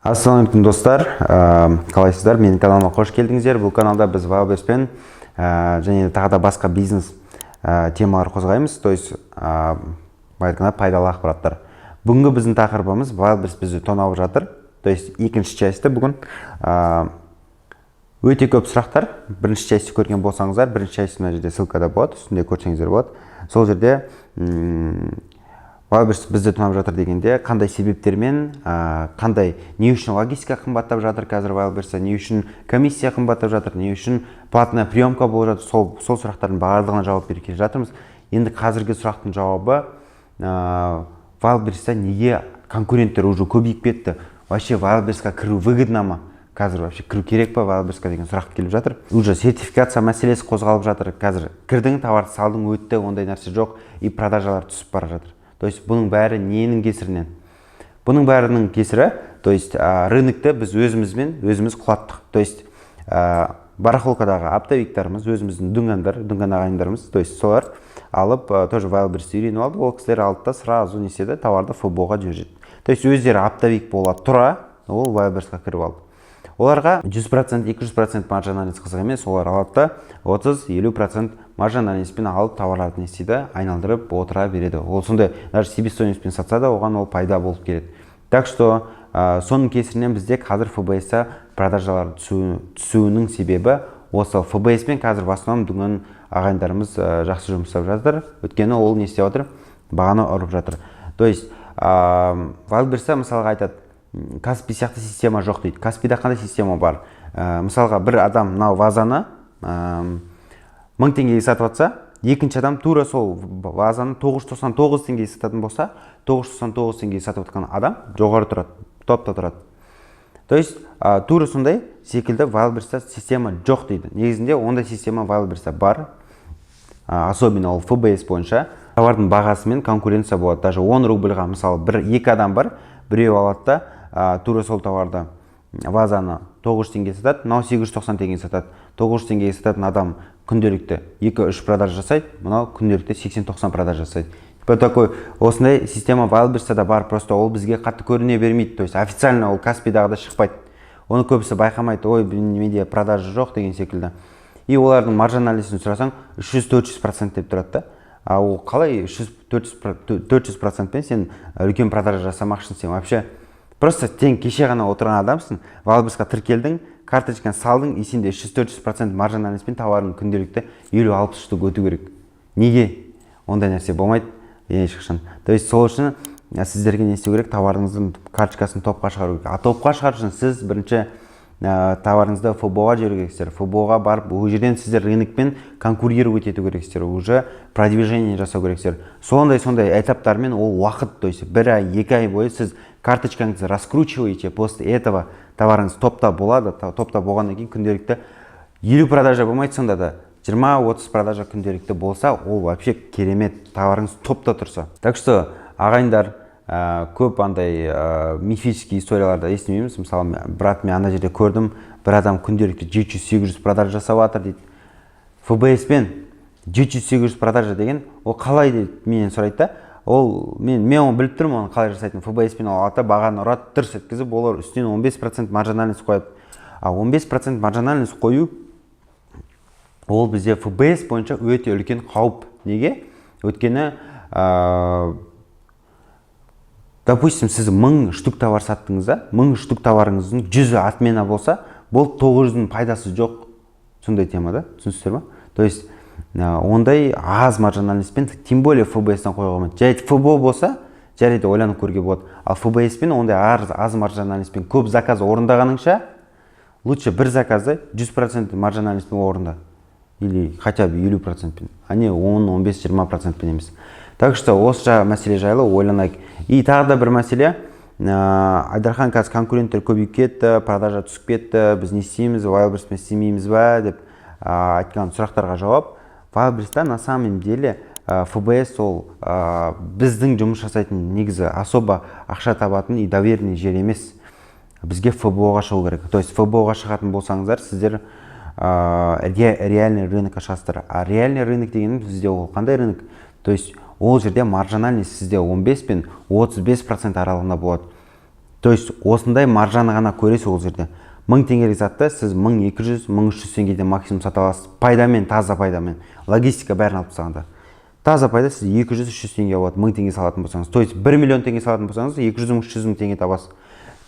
Ассалаумағалейкум достар, қалайсыздар? Менің каналыма қош келдіңіздер. Бұл каналда біз Wildberries-пен және тағы да басқа бизнес темалар қозғаймыз. То есть пайдалы ақпараттар. Бүгінгі біздің тақырыбымыз Wildberries бізді тонап жатыр. То есть екінші частьті бүгін өте көп сұрақтар. Бірінші частьті көрген болсаңыздар, бірінші частьті мына жерде ссылкада болады, үстінде көрсеңіздер болады. Сол жерде Wildberries бізді тонап жатыр дегенде қандай себептермен, қандай не үшін логистика қымбаттап жатыр қазір Wildberries, не үшін комиссия қымбаттап жатыр, не үшін платная приемка болып жатыр, сол сұрақтардың барлығына жауап беріп келе жатырмыз. Енді қазіргі сұрақтың жауабы Wildberries неге конкуренттер уже көбейіп кетті? Вообще Wildberries-ға кіру выгодно ма? Қазір вообще кіру керек па Wildberries-ға деген сұрақ келіп жатыр. Уже сертификация мәселесі қозғалып жатыр. Қазір кірдің, товарды салдың, өтті, ондай нәрсе жоқ, и продажалар түсіп бара жатыр. То есть бұның бәрі ненің кесірінен? Бұның бәрінің кесірі, то есть рынокты біз өзіміз құлаттық. То есть барахолкадағы оптовиктарымыз, өзіміздің дүнген ағайындарымыз, то есть солар алып, тоже Wildberries-ті үйреніп алды, ол кісілер алды да сразу неседі, товарды ФБО-ға жібереді. То есть өздері оптовик бола тұра, ол Wildberries-қа кіріп алды. Оларға 100%, 200% маржан анализ қызық емес, олар алады да 30-50% маржан анализбен алып товарларды не істейді, айналдырып отыра береді. Ол сондай, даже себестоимостьпен сатса да, оған ол пайда болып келеді. Так что соның кесірінен бізде қазір ФБС-та продажалар түсуінің себебі осы. ФБС-пен қазір в основном дүнген ағайындарымыз жақсы жұмыс жасап жатыр. Өйткені ол не істеп жатыр, бағаны ұрып жатыр. То есть Wildberries-та мысалға айтады, Каспи сияқты система жоқ дейді. Каспида қандай система бар? Мысалға бір адам мынау вазаны 1000 теңгеге сатып жатса, екінші адам тура сол вазаны 999 теңгеге сататын болса, 999 теңгеге сатып жатқан адам жоғары тұрады, топта тұрады. То есть тура сондай секілді Wildberries-та система жоқ дейді. Негізінде ондай система Wildberries-та бар. Особенно ол ФБС бойынша товардың бағасымен конкуренция болады. Даже 10 рубльға мысалы екі адам бар, біреу алады да тура сол товарды вазаны 900 теңге сатады, мынау 890 теңге сатады. 900 теңгеге сататын адам күнделікті 2-3 продаж жасайды, мынау күнделікті 80-90 продаж жасайды. Такой осындай система Wildberries-та бар, просто ол бізге қатты көріне бермейді. То есть официально ол Каспидағыда шықпайды. Оны көбісі байқамайды, ой, менде продажы жоқ деген секілді. И олардың маржан анализін сұрасаң 300-400% деп тұрады да. А ол қалай 400%-пен сен үлкен продажа жасамақшын, сен вообще просто тең кеше ғана отырған адамсың, Wildberries-қа тіркелдің, карточканы салдың, и сенде 300-400% маржан анализбен товардың күнделікті 50-60 штук өту керек. Неге? Ондай нәрсе болмайды ешқашан. То есть сол үшін сіздерге не істеу керек? Товарыңыздың карточкасын топқа шығару керек. А топқа шығару үшін сіз бірінші товарыңызды ФБО-ға жіберу керексіздер. ФБО-ға барып, ол жерден сіздер рынокпен конкурировать ету керексіздер, уже продвижение жасау керексіздер. Сондай этаптармен ол уақыт, то есть 1 ай, 2 ай бойы сіз карточкаңызды раскручиваете, после этого товарыңыз топта болады, топта болғаннан кейін күнделікті 50 продажа болмайды, сонда да 20-30 продажа күнделікті болса, ол вообще керемет, товарыңыз топта тұрса. Так что ағайындар, көп андай мифический историяларды естімейміз. Мысалы, брат, мен ана жерде көрдім, бір адам күнделікті 700-800 продажа жасап жатыр дейді. ФБС-пен 700-800 продажа деген, ол қалай дейді, менен сұрайды да. Ол мен оны біліп тұрмын, оны қалай жасайтын. ФБС-пен ол алады, бағаны ұрады, дұрыс еткізіп, олар үстінен 15% маржан анализ қояды. А 15% маржан анализ қою ол бізде ФБС бойынша өте үлкен қауіп. Неге? Өйткені допустим, сіз 1000 штук товар саттыңызда, 1000 штук товарыңыздың 100-і отмена болса, бұл 900-дің пайдасы жоқ. Сондай темада, түсінсіздер ма? То есть ондай аз маржан анализбен, тем более ФБС-тен қойға болмайды. Жай ФБО болса, жарайды ойланып көруге болады. Ал ФБС-пен ондай аз маржан анализбен көп заказ орындағаныңша, лучше бір заказды 100% маржан анализбен орында. Или хотя бы 50%-пен, а не 10-15-20%-пен емес. Так что осы мәселе жайлы ойланайық. И тағы да бір мәселе, Айдархан, қазір конкуренттер көбейіп кетті, продажа түсіп кетті, біз не істейміз, Wildberries-пен істемейміз ба деп айтқан сұрақтарға жауап. Wildberries-та на самом деле ФБС ол біздің жұмыс жасайтын негізі особо ақша табатын и доверенный жер емес. Бізге ФБО-ға шығу керек. То есть ФБО-ға шығатын болсаңыздар, сіздер реальный рынокқа шығасыздар. А реальный рынок дегенім бізде ол қандай рынок? То есть ол жерде маржан анализ сізде 15 пен 35% аралығында болады. То есть осындай маржаны ғана көресіз ол жерде. 1000 теңгелік затты сіз 1200, 1300 теңгеде максимум сата аласыз. Пайдамен, таза пайдамен. Логистика бәрін алып тастағанда. Таза пайда сіз 200-300 теңге болады, 1000 теңге салатын болсаңыз. То есть 1 миллион теңге салатын болсаңыз, 200-300 мың теңге табасыз.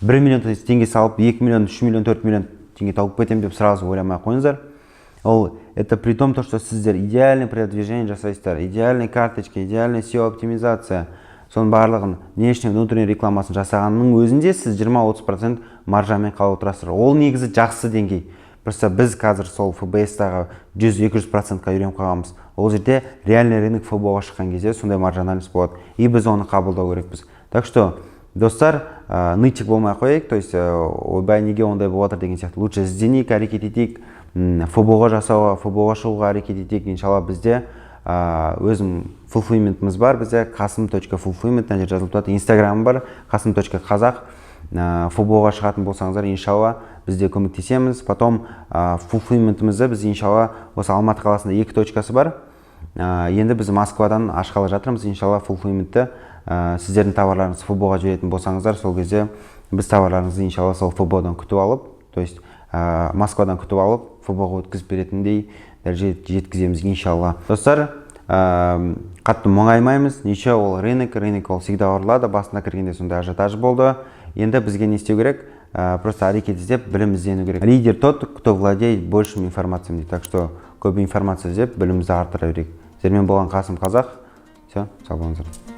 1 миллион теңге салып, 2 миллион, 3 миллион, 4 миллион теңге тауып кетем деп сразу ойламай қойыңыздар. Это при том, что сіздер идеальный продвижение жасайсыздар, идеальный карточка, идеальный SEO оптимизация, соның барлығын внешний внутренний рекламасын жасағанның өзінде сіз 20-30% маржамен қалып отырасыздар. Ол негізі жақсы деңгей. Просто біз қазір сол ФБС-тағы 100-200%-қа үйреніп қалғанбыз. Ол жерде реальный рынок ФБО-ға шыққан кезде сондай маржинальность болады. И біз оны қабылдау керекпіз. Так что, достар, нытик болмай қояйық, то есть ойбай неге ондай болып жатыр деген сияқты. Лучше ізденейік, әрекет етейік, ФБО-ға жасауға, ФБО-ға шығуға әрекет етейік. Иншалла бізде өзім fulfillmentіміз бар, бізде qasim.fulfillment мына жерде жазылып тұрады. Инстаграмым бар, qasim.қазақ. ФБО-ға шығатын болсаңыздар, иншалла бізде көмектесеміз. Потом fulfillmentімізді біз иншалла осы Алматы қаласында 2 точкасы бар. Енді біз Москвадан ашқалы жатырмыз. Иншалла fulfillmentті сіздердің товарларыңыз ФБО-ға жіберетін болсаңыздар, сол кезде біз товарларыңызды иншалла сол ФБО-дан күтіп алып, то есть Москвадан күтіп алып, ФБО-ға өткізіп беретіндей дәрежеге жеткіземіз иншалла. Достар, қатты мұңаймаймыз. Неше ол рынок ол всегда ұрылады. Басына кіргенде сондай ажиотаж болды. Енді бізге не істеу керек? Просто әрекет іздеп, білім іздену керек. Лидер тот, кто владеет большим информацией. Так что көп информация іздеп, білімімізді арттыра берейік. Сіздермен болған Қасым Қазақ. Все, сау болыңыздар.